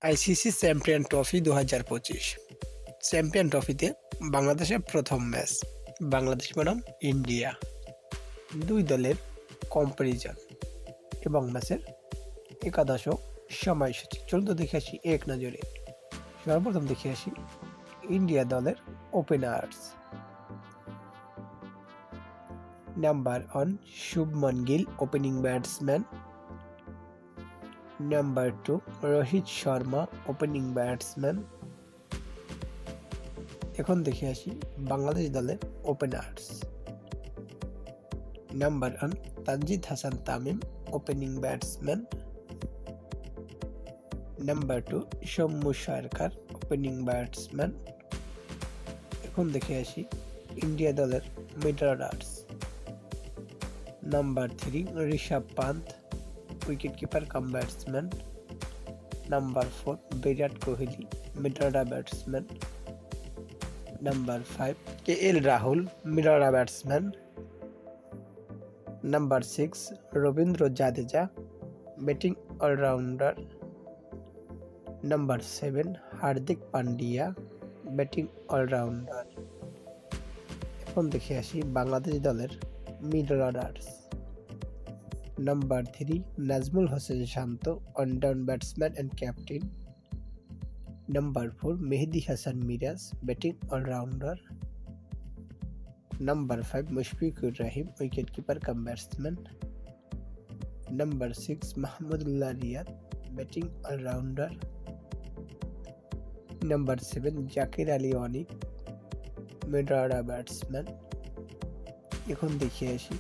ICC champion trophy 2025 champion ট্রফিতে বাংলাদেশের প্রথম ম্যাচ। বাংলাদেশ বনাম ইন্ডিয়া, দুই দলের কম্পারিজন এবং ম্যাচের একাদশ সময়সূচি। চলুন দেখে আসি এক নজরে। সর্বপ্রথম দেখে আসি ইন্ডিয়া দলের openers. Number 1 Shubman Gill, opening batsman. Number 2 Rohit Sharma, opening batsman. এখন দেখে আসি বাংলাদেশ দলের openers. Number 1 Tanzid Hasan Tamim, opening batsman. Number 2 Soumya Sarkar, opening batsman. এখন দেখে আসি ইন্ডিয়া দলের middle orders. Number 3 Rishabh Pant, wicket keeper cum batsman. Number 4 Virat Kohli, middle order batsman. Number 5 KL Rahul, middle order batsman. Number 6 Ravindra Jadeja, batting allrounder. Number 7 Hardik Pandya, batting allrounder. এখন দেখে আসি বাংলাদেশ দলের middle orders. Number 3 Najmul Hossain Shanto, one down batsman and captain. Number 4 Mehedi Hasan Miraz, batting allrounder. Number 5 Mushfiqur Rahim, wicket keeper cum batsman. Number 6 Mahmudullah Riyad, batting allrounder. Number 7 Jaker Ali Anik, middle order batsman. এখন দেখে আসি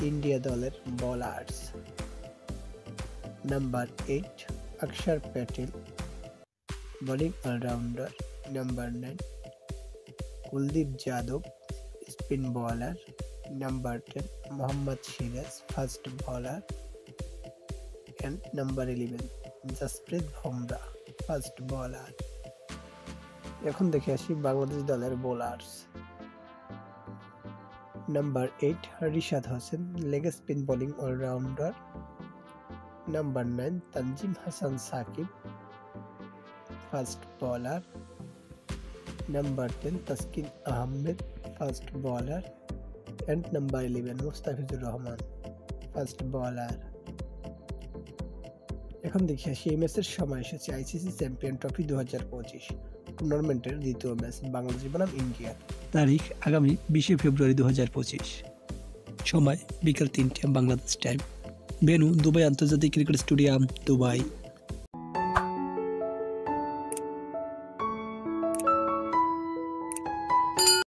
India দলের bowlers. Number 8 Axar Patel, bowling allrounder. Number 9 Kuldeep Yadav, spin bowler. Number 10 Mohammed Siraj, fast bowler. And number 11 Jasprit Bumrah, fast bowler. এখন দেখে আসি বাংলাদেশ দলের bowlers. Number 8 Rishad Hossain, leg spin bowling allrounder. Number 9 Tanzim Hasan Sakib, fast bowler. Number 10 Taskin Ahmed, fast bowler. And number 11 Mustafizur Rahman, fast bowler. এখন দেখে আসি এই ম্যাচের সময়সূচি। আইসিসি চ্যাম্পিয়ন ট্রফি 2025 টুর্নামেন্টের দ্বিতীয় ম্যাচ বাংলাদেশ বনাম ইন্ডিয়া। তারিখ আগামী 20 ফেব্রুয়ারি 2025। সময় বিকাল 3টে বাংলাদেশ টাইম। ভেন্যু দুবাই আন্তর্জাতিক ক্রিকেট স্টেডিয়াম, দুবাই।